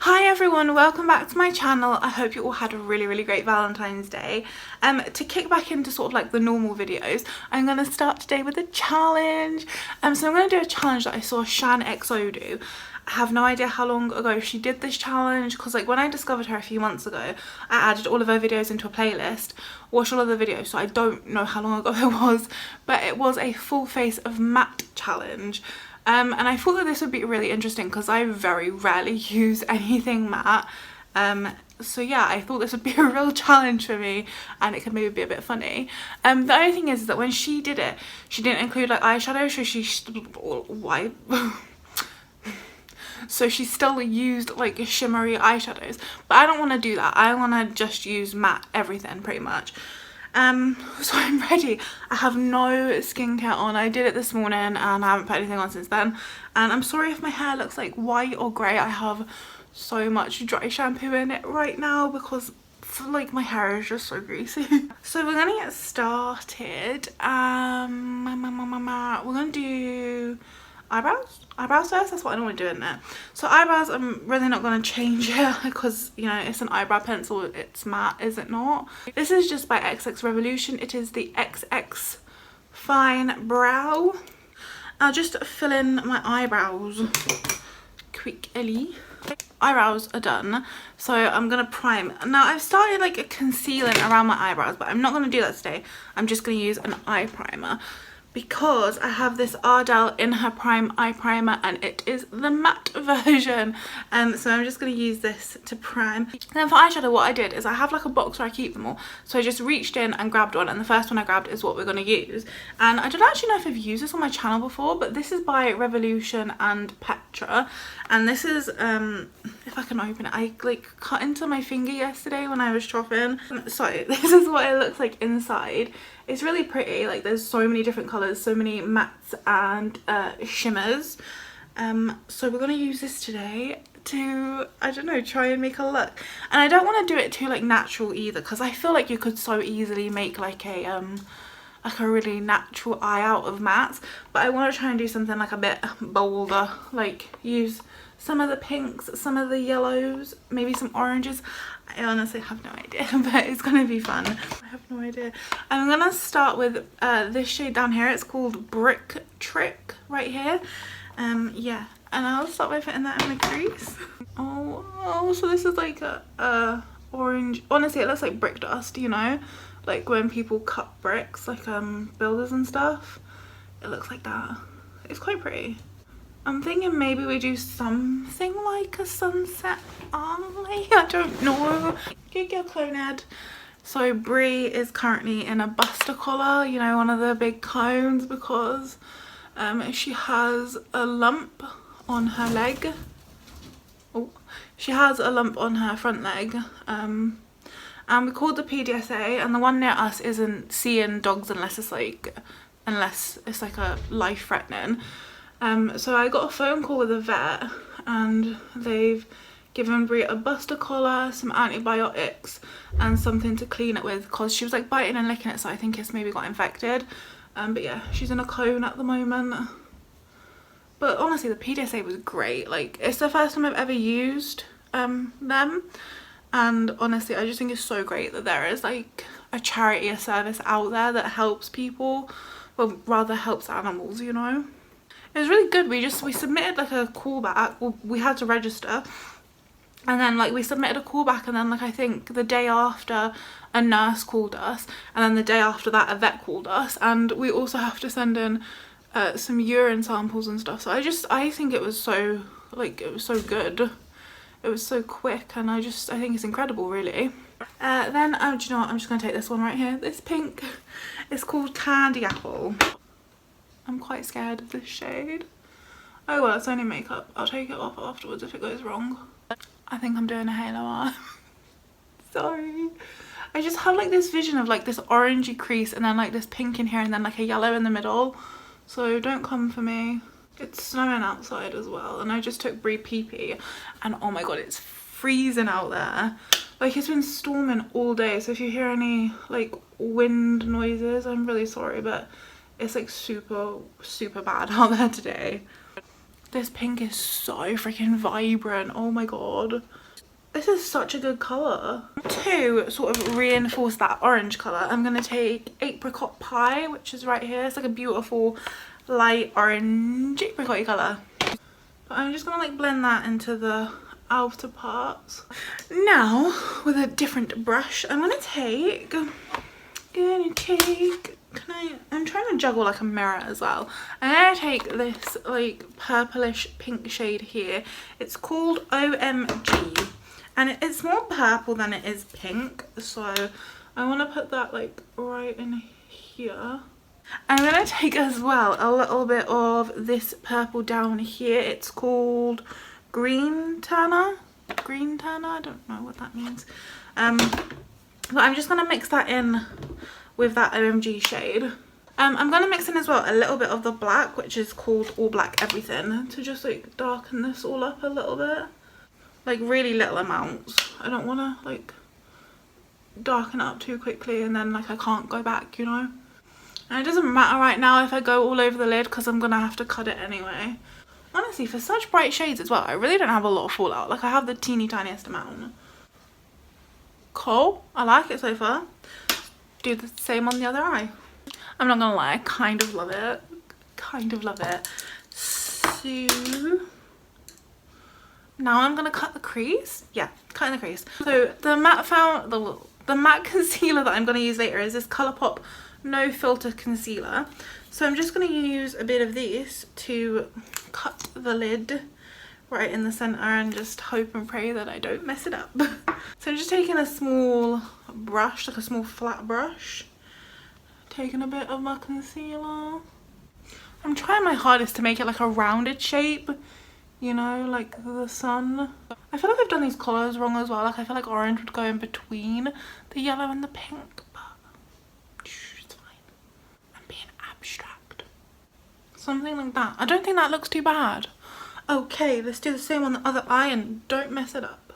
Hi everyone, welcome back to my channel. I hope you all had a really great Valentine's Day. To kick back into sort of like the normal videos, I'm going to start today with a challenge. So I'm going to do a challenge that I saw SHAAANXO do. I have no idea how long ago she did this challenge, because like when I discovered her a few months ago, I added all of her videos into a playlist, watched all of the videos, so I don't know how long ago it was, but it was a full face of matte challenge. And I thought that this would be really interesting because I very rarely use anything matte. So yeah, I thought this would be a real challenge for me and it could maybe be a bit funny. The only thing is that when she did it, she didn't include like eyeshadow, so she still used like shimmery eyeshadows, but I don't want to do that. I want to just use matte everything pretty much. So I'm ready. I have no skincare on. I did it this morning and I haven't put anything on since then, and I'm sorry if my hair looks like white or grey. I have so much dry shampoo in it right now because like my hair is just so greasy. So we're gonna get started. We're gonna do eyebrows first. That's what I normally do, isn't it? So eyebrows, I'm really not going to change it because, you know, it's an eyebrow pencil, it's matte, is it not? This is just by XX Revolution. It is the XX Fine Brow. I'll just fill in my eyebrows quickly. Eyebrows are done, so I'm gonna prime. Now I've started like concealing around my eyebrows, but I'm not going to do that today. I'm just going to use an eye primer, because I have this Ardell In Her Prime eye primer and it is the matte version. So I'm just going to use this to prime. And then for eyeshadow, what I did is I have like a box where I keep them all. So I just reached in and grabbed one, and the first one I grabbed is what we're going to use. And I don't actually know if I've used this on my channel before, but this is by Revolution and Petra. And this is, if I can open it, I like cut into my finger yesterday when I was shopping. So this is what it looks like inside. It's really pretty. Like there's so many different colours, so many mattes and shimmers. So we're gonna use this today to, I don't know, try and make a look. And I don't want to do it too like natural either, because I feel like you could so easily make like a really natural eye out of mattes, but I want to try and do something like a bit bolder, like use some of the pinks, some of the yellows, maybe some oranges. I honestly have no idea, but it's gonna be fun. I have no idea. I'm gonna start with this shade down here. It's called Brick Trick right here. Yeah, and I'll start by putting that in the crease. Oh, so this is like a orange. Honestly, it looks like brick dust, you know, like when people cut bricks, like builders and stuff. It looks like that. It's quite pretty. I'm thinking maybe we do something like a sunset eye. I don't know. Good girl, Cloned. So Brie is currently in a buster collar, you know, one of the big cones, because she has a lump on her leg. Oh, she has a lump on her front leg. And we called the PDSA, and the one near us isn't seeing dogs unless it's like a life-threatening. So I got a phone call with a vet, and they've given Brie a buster collar, some antibiotics and something to clean it with, because she was like biting and licking it, so I think it's maybe got infected. But yeah, she's in a cone at the moment. But honestly, the PDSA was great. Like, it's the first time I've ever used them, and honestly I just think it's so great that there is like a charity, a service out there that helps people, well, rather helps animals, you know. It was really good. We submitted like a callback. Well, we had to register, and then like we submitted a callback, and then like I think the day after a nurse called us, and then the day after that a vet called us, and we also have to send in some urine samples and stuff. So I think it was so good. It was so quick, and I think it's incredible, really. Then do you know what, I'm just gonna take this one right here, this pink. It's called Candy Apple. I'm quite scared of this shade. Oh well, it's only makeup. I'll take it off afterwards if it goes wrong. I think I'm doing a halo eye. Sorry. I just have like this vision of like this orangey crease, and then like this pink in here, and then like a yellow in the middle. So don't come for me. It's snowing outside as well, and I just took Brie pee-pee, and oh my god, it's freezing out there. Like, it's been storming all day, so if you hear any like wind noises, I'm really sorry, but it's like super bad out there today. This pink is so freaking vibrant. Oh my god. This is such a good colour. To sort of reinforce that orange colour, I'm going to take Apricot Pie, which is right here. It's like a beautiful light orange apricot colour. But I'm just going to like blend that into the outer parts. Now, with a different brush, I'm going to take... I'm trying to juggle like a mirror as well. I'm going to take this like purplish pink shade here. It's called OMG. And it's more purple than it is pink, so I want to put that like right in here. I'm going to take as well a little bit of this purple down here. It's called Green Turner. Green Turner? I don't know what that means. But I'm just going to mix that in with that OMG shade. I'm going to mix in as well a little bit of the black, which is called All Black Everything, to just like darken this all up a little bit. Like really little amounts. I don't want to like darken it up too quickly and then like I can't go back, you know. And it doesn't matter right now if I go all over the lid because I'm gonna have to cut it anyway. Honestly, for such bright shades as well, I really don't have a lot of fallout. Like I have the teeny tiniest amount. Cool, I like it so far. Do the same on the other eye. I'm not gonna lie, I kind of love it. Kind of love it. So now I'm gonna cut the crease. Yeah, cutting the crease. So the matte concealer that I'm gonna use later is this Colourpop No Filter Concealer. So I'm just gonna use a bit of this to cut the lid right in the center and just hope and pray that I don't mess it up. So I'm just taking a small brush, like a small flat brush, taking a bit of my concealer. I'm trying my hardest to make it like a rounded shape, you know, like the sun. I feel like I've done these colours wrong as well. Like I feel like orange would go in between the yellow and the pink, but it's fine. I'm being abstract. Something like that. I don't think that looks too bad. Okay, let's do the same on the other eye and don't mess it up.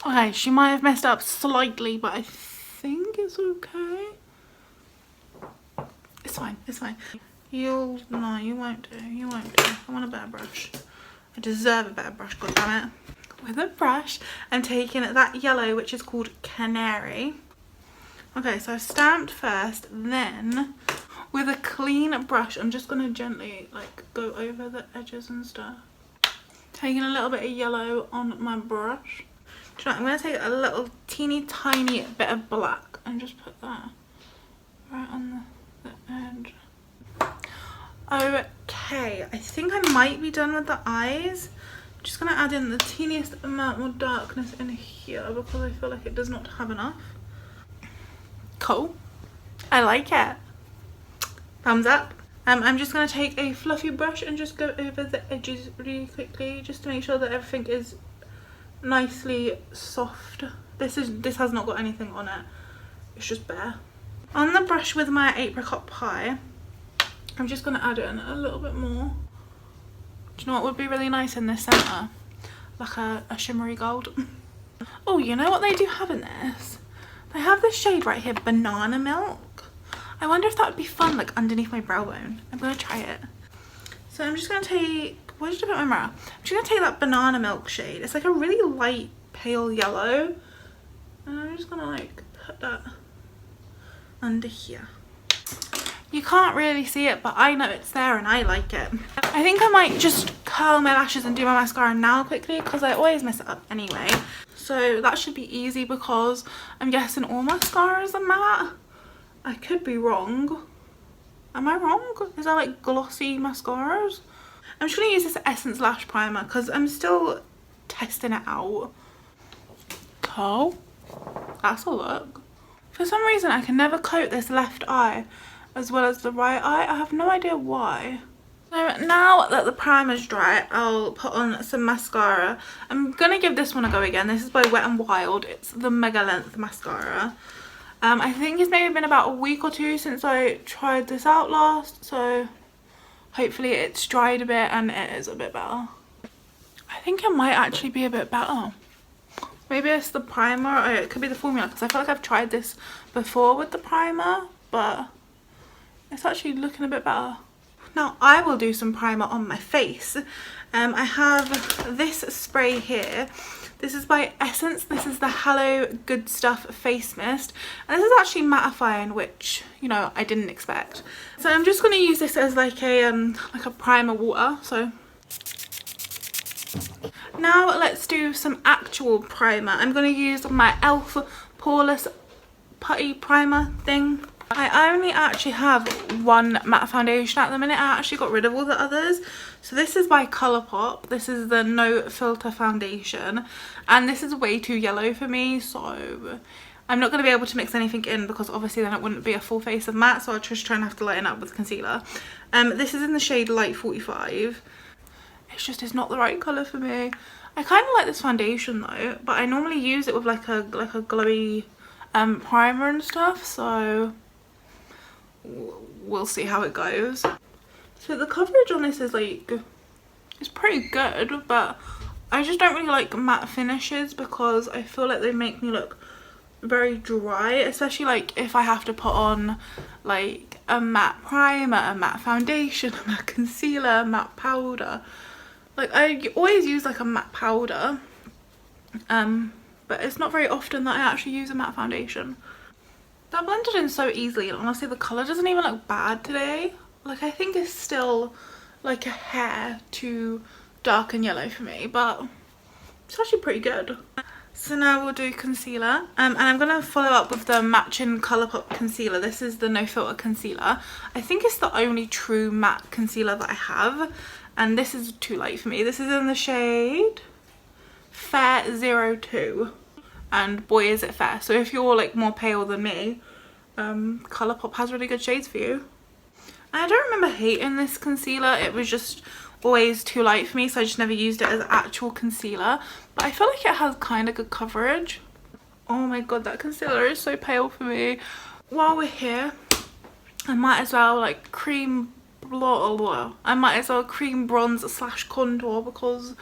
Okay, she might have messed up slightly, but I think it's okay. It's fine, it's fine. No, you won't do, you won't do. I want a better brush. I deserve a better brush, goddammit. With a brush, I'm taking that yellow, which is called Canary. Okay, so I've stamped first, then with a clean brush, I'm just gonna gently like go over the edges and stuff. Taking a little bit of yellow on my brush. Do you know what, I'm gonna take a little teeny tiny bit of black and just put that right on the edge. Okay, I think I might be done with the eyes. I'm just gonna add in the teeniest amount more darkness in here because I feel like it does not have enough. Cool, I like it. Thumbs up. I'm just gonna take a fluffy brush and just go over the edges really quickly, just to make sure that everything is nicely soft. This has not got anything on it. It's just bare. On the brush with my Apricot Pie, I'm just gonna add in a little bit more. Do you know what would be really nice in this center? Like a shimmery gold. Oh, you know what they do have in this? They have this shade right here, Banana Milk. I wonder if that would be fun, like underneath my brow bone. I'm gonna try it. So I'm just gonna take, where did I put my mirror? I'm just gonna take that Banana Milk shade. It's like a really light pale yellow. And I'm just gonna like put that under here. You can't really see it, but I know it's there and I like it. I think I might just curl my lashes and do my mascara now quickly because I always mess it up anyway. So that should be easy because I'm guessing all mascaras are matte. I could be wrong. Am I wrong? Is that like glossy mascaras? I'm just gonna use this Essence Lash Primer because I'm still testing it out. Cool. That's a look. For some reason I can never coat this left eye as well as the right eye. I have no idea why. So now that the primer's dry, I'll put on some mascara. I'm gonna give this one a go again. This is by Wet n Wild. It's the Mega Length Mascara. I think it's maybe been about a week or two since I tried this out last, so hopefully it's dried a bit and it is a bit better. I think it might actually be a bit better. Maybe it's the primer, or it could be the formula, because I feel like I've tried this before with the primer, but it's actually looking a bit better. Now I will do some primer on my face. I have this spray here. This is by Essence. This is the Hello Good Stuff Face Mist. And this is actually mattifying, which, you know, I didn't expect. So I'm just going to use this as like a primer water. So now let's do some actual primer. I'm going to use my e.l.f. Poreless Putty Primer thing. I only actually have one matte foundation at the minute. I actually got rid of all the others. So this is by Colourpop. This is the No Filter foundation. And this is way too yellow for me. So I'm not going to be able to mix anything in because obviously then it wouldn't be a full face of matte. So I'll just try and have to lighten up with concealer. This is in the shade Light 45. It's not the right colour for me. I kind of like this foundation though. But I normally use it with like a glowy primer and stuff. So we'll see how it goes. So the coverage on this is like, it's pretty good, but I just don't really like matte finishes because I feel like they make me look very dry, especially like if I have to put on like a matte primer, a matte foundation, a matte concealer, a matte powder. Like I always use like a matte powder, but it's not very often that I actually use a matte foundation. That blended in so easily, and honestly the colour doesn't even look bad today. Like I think it's still like a hair too dark and yellow for me, but it's actually pretty good. So now we'll do concealer, and I'm going to follow up with the matching Colourpop concealer. This is the No Filter concealer. I think it's the only true matte concealer that I have, and this is too light for me. This is in the shade Fair 02. And boy is it fair. So if you're like more pale than me, Colourpop has really good shades for you. And I don't remember hating this concealer. It was just always too light for me, so I just never used it as actual concealer. But I feel like it has kind of good coverage. Oh my god, that concealer is so pale for me. While we're here, I might as well like cream bronze / contour because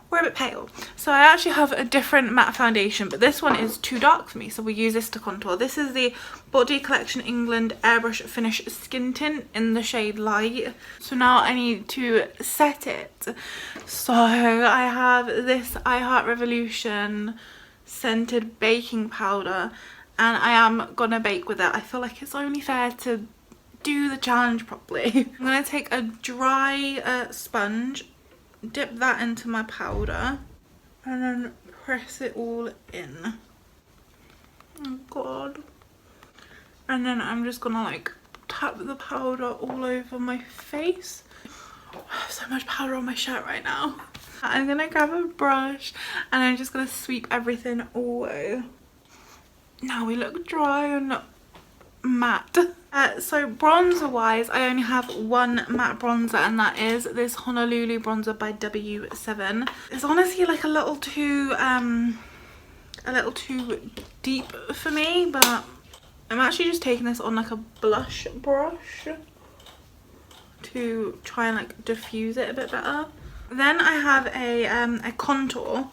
we're a bit pale. So I actually have a different matte foundation, but this one is too dark for me, so we'll use this to contour. This is the Body Collection England Airbrush Finish Skin Tint in the shade Light. So now I need to set it. So I have this I Heart Revolution scented baking powder, and I am gonna bake with it. I feel like it's only fair to do the challenge properly. I'm gonna take a dry sponge, dip that into my powder, and then press it all in. Oh god. And then I'm just gonna like tap the powder all over my face. Oh, I have so much powder on my shirt right now. I'm gonna grab a brush and I'm just gonna sweep everything away. Now we look dry and matte. So bronzer wise, I only have one matte bronzer, and that is this Honolulu bronzer by W7. It's honestly like a little too deep for me, but I'm actually just taking this on like a blush brush to try and like diffuse it a bit better. Then I have a contour,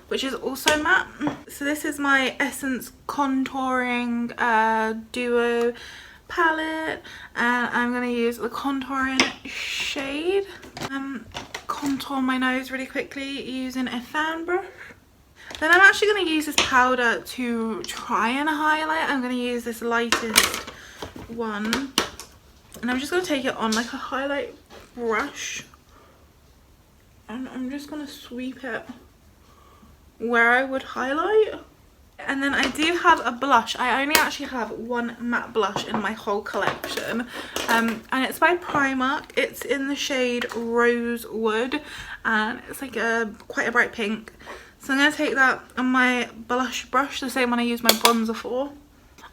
which is also matte. So this is my Essence Contouring Duo palette, and I'm going to use the contouring shade. Contour my nose really quickly using a fan brush. Then I'm actually going to use this powder to try and highlight. I'm going to use this lightest one, and I'm just going to take it on like a highlight brush, and I'm just going to sweep it where I would highlight. And then I do have a blush. I only actually have one matte blush in my whole collection, and it's by Primark. It's in the shade Rosewood, and it's like quite a bright pink. So I'm going to take that on my blush brush, the same one I use my bronzer for.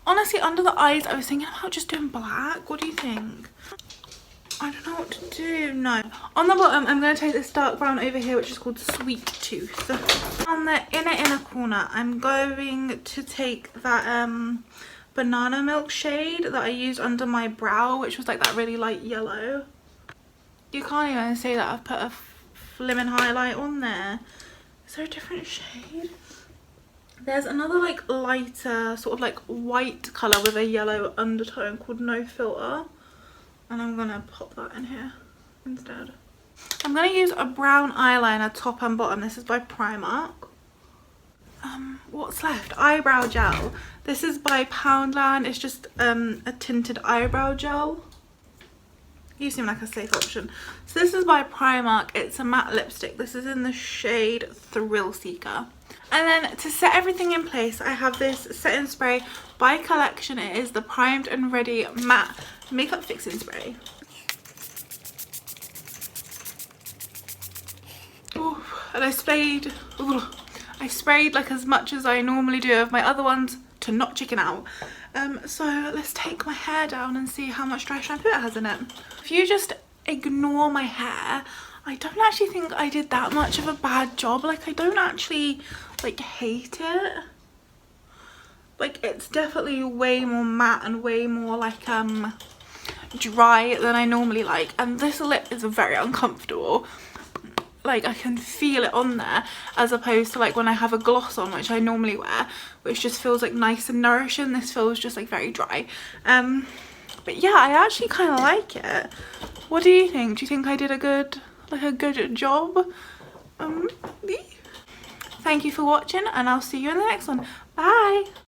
Honestly, under the eyes I was thinking about just doing black. What do you think? I don't know what to do. No. On the bottom, I'm going to take this dark brown over here, which is called Sweet Tooth. On the inner corner, I'm going to take that banana milk shade that I used under my brow, which was like that really light yellow. You can't even say that I've put a flimming highlight on there. Is there a different shade? There's another like lighter sort of like white colour with a yellow undertone called No Filter. and I'm gonna pop that in here instead. I'm gonna use a brown eyeliner top and bottom. This is by Primark. What's left? Eyebrow gel. This is by Poundland. It's just a tinted eyebrow gel. You seem like a safe option. So this is by Primark. It's a matte lipstick. This is in the shade Thrill Seeker. And then to set everything in place, I have this setting spray by Collection. It is the Primed and Ready Matte Makeup Fixing Spray. Ooh, and I sprayed like as much as I normally do of my other ones to not chicken out. So let's take my hair down and see how much dry shampoo it has in it. If you just ignore my hair, I don't actually think I did that much of a bad job. Like, I don't actually like hate it. Like, it's definitely way more matte and way more like dry than I normally like, and this lip is very uncomfortable. Like, I can feel it on there, as opposed to like when I have a gloss on, which I normally wear, which just feels like nice and nourishing. This feels just like very dry. But yeah, I actually kind of like it. What do you think? Do you think I did a good job? Thank you for watching, and I'll see you in the next one. Bye.